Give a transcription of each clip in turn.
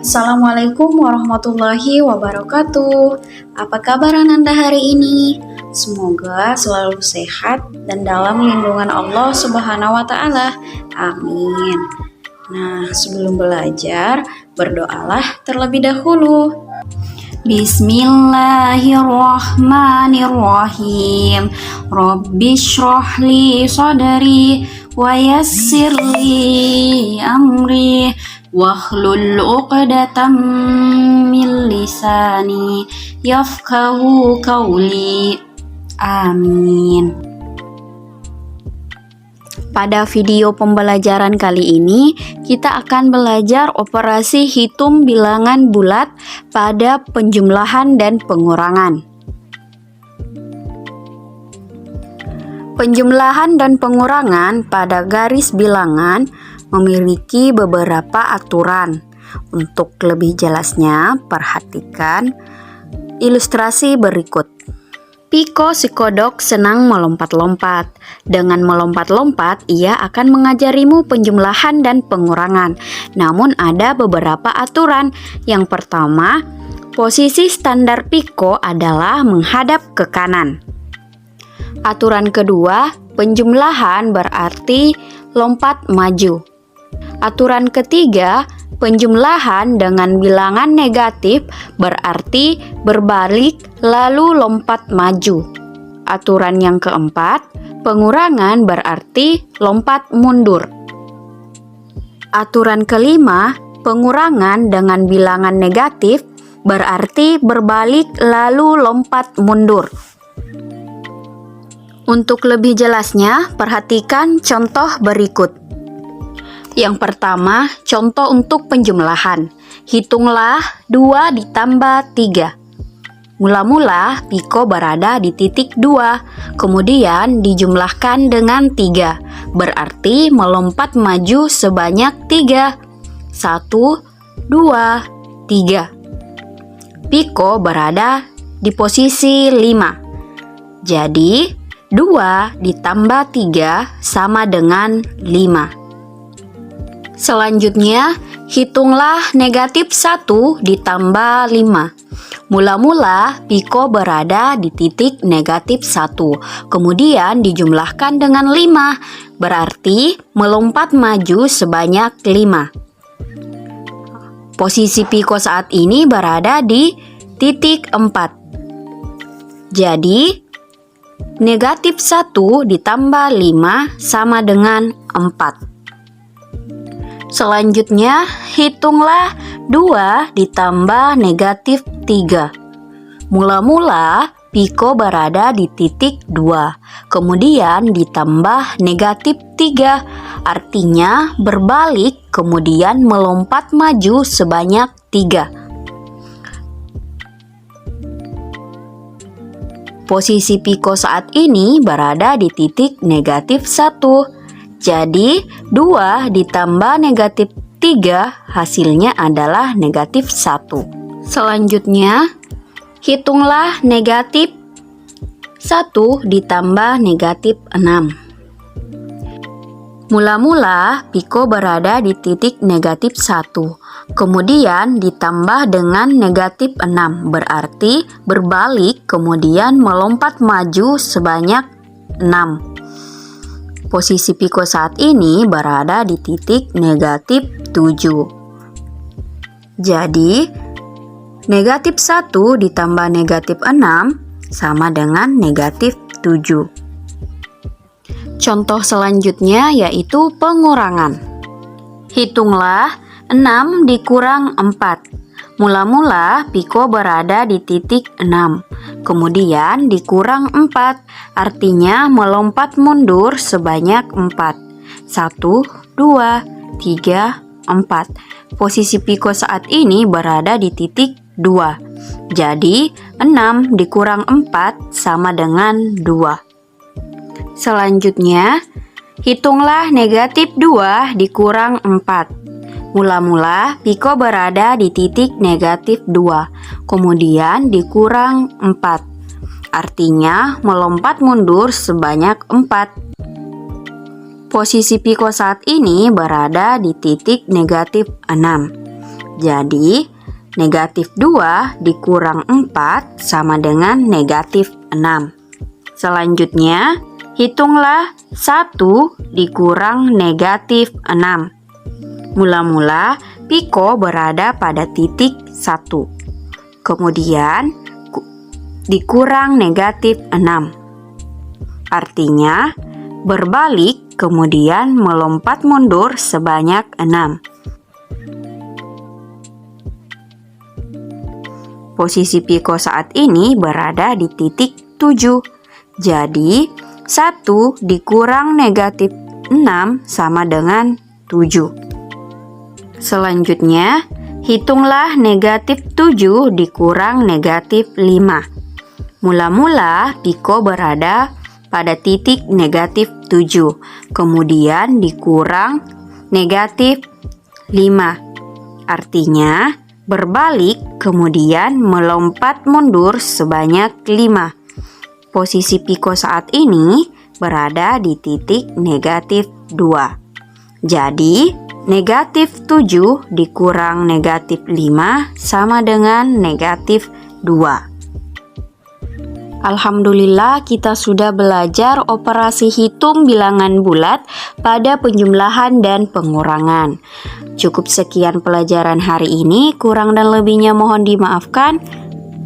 Assalamualaikum warahmatullahi wabarakatuh. Apa kabar Ananda hari ini? Semoga selalu sehat dan dalam lindungan Allah Subhanahu wa Ta'ala. Amin. Nah, sebelum belajar, berdoalah terlebih dahulu. Bismillahirrahmanirrahim. Rabbi shrah li sadri wa yassir li amri wahlul 'uqdatam min lisani yafqahu qawli. Amin. Pada video pembelajaran kali ini, kita akan belajar operasi hitung bilangan bulat pada penjumlahan dan pengurangan. Penjumlahan dan pengurangan pada garis bilangan memiliki beberapa aturan. Untuk lebih jelasnya, perhatikan ilustrasi berikut. Piko si kodok senang melompat-lompat. Dengan melompat-lompat, ia akan mengajarimu penjumlahan dan pengurangan. Namun ada beberapa aturan. Yang pertama, posisi standar piko adalah menghadap ke kanan. Aturan kedua, penjumlahan berarti lompat maju. Aturan ketiga, penjumlahan dengan bilangan negatif berarti berbalik lalu lompat maju. Aturan yang keempat, pengurangan berarti lompat mundur. Aturan kelima, pengurangan dengan bilangan negatif berarti berbalik lalu lompat mundur. Untuk lebih jelasnya, perhatikan contoh berikut. Yang pertama, contoh untuk penjumlahan. Hitunglah 2 ditambah 3. Mula-mula, piko berada di titik 2, kemudian dijumlahkan dengan 3. Berarti melompat maju sebanyak 3. 1, 2, 3. Piko berada di posisi 5. Jadi, 2 ditambah 3 sama dengan 5. Selanjutnya, hitunglah negatif 1 ditambah 5. Mula-mula, piko berada di titik negatif 1, kemudian dijumlahkan dengan 5, berarti melompat maju sebanyak 5. Posisi piko saat ini berada di titik 4. Jadi, negatif 1 ditambah 5 sama dengan 4. Selanjutnya, hitunglah 2 ditambah negatif 3. Mula-mula, piko berada di titik 2, kemudian ditambah negatif 3, artinya berbalik, kemudian melompat maju sebanyak 3. Posisi piko saat ini berada di titik negatif 1. Jadi, 2 ditambah negatif 3 hasilnya adalah negatif 1. Selanjutnya, hitunglah negatif 1 ditambah negatif 6. Mula-mula, piko berada di titik negatif 1, kemudian ditambah dengan negatif 6, berarti berbalik, kemudian melompat maju sebanyak 6. Posisi piko saat ini berada di titik negatif 7. Jadi, negatif 1 ditambah negatif 6 sama dengan negatif 7. Contoh selanjutnya yaitu pengurangan. Hitunglah 6 dikurang 4. Mula-mula, piko berada di titik 6, kemudian dikurang 4, artinya melompat mundur sebanyak 4. 1, 2, 3, 4. Posisi piko saat ini berada di titik 2. Jadi, 6 dikurang 4 sama dengan 2. Selanjutnya, hitunglah negatif 2 dikurang 4. Mula-mula, piko berada di titik negatif 2, kemudian dikurang 4. Artinya, melompat mundur sebanyak 4. Posisi piko saat ini berada di titik negatif 6. Jadi, negatif 2 dikurang 4 sama dengan negatif 6. Selanjutnya, hitunglah 1 dikurang negatif 6. Mula-mula, Piko berada pada titik 1. Kemudian, dikurang negatif 6. Artinya, berbalik kemudian melompat mundur sebanyak 6. Posisi Piko saat ini berada di titik 7. Jadi, 1 dikurang negatif 6 sama dengan 7. Selanjutnya, hitunglah negatif 7 dikurang negatif 5. Mula-mula, Piko berada pada titik negatif 7. Kemudian dikurang negatif 5. Artinya, berbalik kemudian melompat mundur sebanyak 5. Posisi Piko saat ini berada di titik negatif 2. Jadi, negatif 7 dikurang negatif 5 sama dengan negatif 2. Alhamdulillah, kita sudah belajar operasi hitung bilangan bulat pada penjumlahan dan pengurangan. Cukup sekian pelajaran hari ini, kurang dan lebihnya mohon dimaafkan.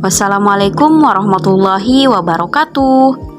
Wassalamualaikum warahmatullahi wabarakatuh.